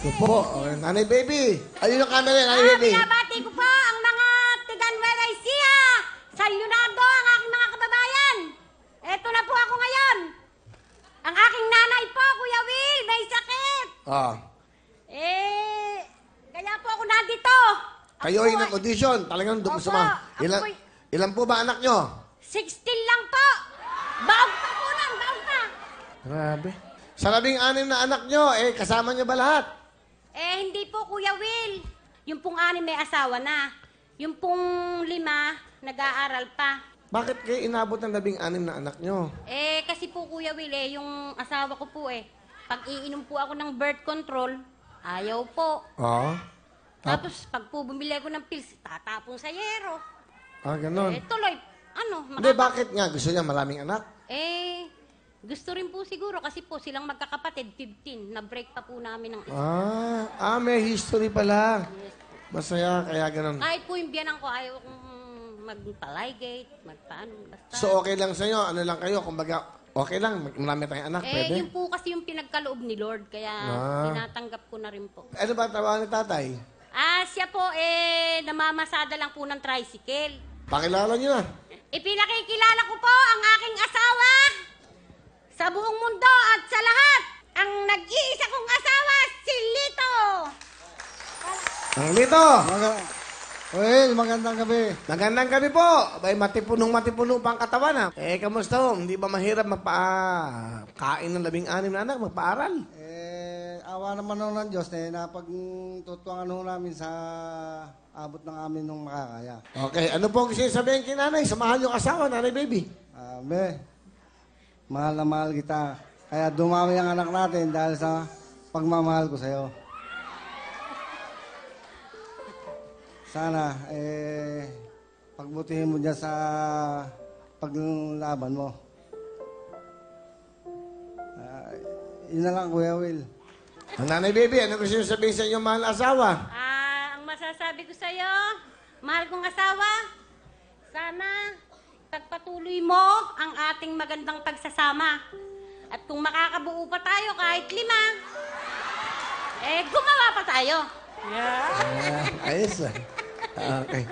Ito po, Nanay Baby. Ayun yung camera, Nanay Baby. Binabati ko po ang mga tiga-Nueva Ecija. Salyonado ang aking mga kababayan. Eto na po ako ngayon. Ang aking nanay po, Kuya Will, may sakit. Kaya po ako nandito. Kayo ay nag-audition. Talagang dumusama. Ilan po ba anak nyo? 16 lang po. Baog pa po lang, baog pa. Grabe. Sa 16 na anak nyo, kasama nyo ba lahat? Hindi po, Kuya Will. Yung pong 6 may asawa na. Yung pong 5, nag-aaral pa. Bakit kayo inabot ng 16 na anak nyo? Kasi po, Kuya Will, yung asawa ko po pag iinom po ako ng birth control, ayaw po. Tapos, pag po bumili ako ng pills, tatapon sa yero. Ganon. Tuloy, Hindi, bakit nga? Gusto niya maraming anak? Gusto rin po siguro kasi po silang magkakapatid, 15. Na-break pa po namin ng isa. May history pala. Masaya, kaya ganon. Kahit po yung biyanan ko, ayaw kong magpa-ligate, magpaano, basta. So, okay lang sa'yo? Ano lang kayo? Kumbaga, okay lang? Marami tayong anak, pwede? Yun po kasi yung pinagkaloob ni Lord, kaya tinatanggap ko na rin po. Ano ba trabaho ni tatay? Siya po, namamasada lang po ng tricycle. Pakilala niyo na. Ipinakikilala ko po ang aking asawa sa buong mundo at sa lahat. Ang nag-iisa kong asawa, si Lito. Ang Lito! Well, magandang gabi. Magandang gabi po. Abay, matipunong pang katawan kamusta ho? Hindi ba mahirap magpa-kain ng 16 na anak, magpa-aral? Awa naman ng Diyos napagtutuangan ho namin sa abot ng amin nung makakaya. Okay, ano po gusto sabihin kay nanay? Samahan yung asawa, Nanay Baby. Mahal na mahal kita. Kaya dumami ang anak natin dahil sa pagmamahal ko sa'yo. Sana, pagbutihin mo dyan sa paglaban mo. Yun na lang, Kuya Will. Nanay Baby, ano gusto nyo sabihin sa inyong mahal na asawa? Ang masasabi ko sa'yo, mahal kong asawa, sana pagpatuloy mo ang ating magandang pagsasama. At kung makakabuo pa tayo kahit 5, gumawa pa tayo. Ayos Okay.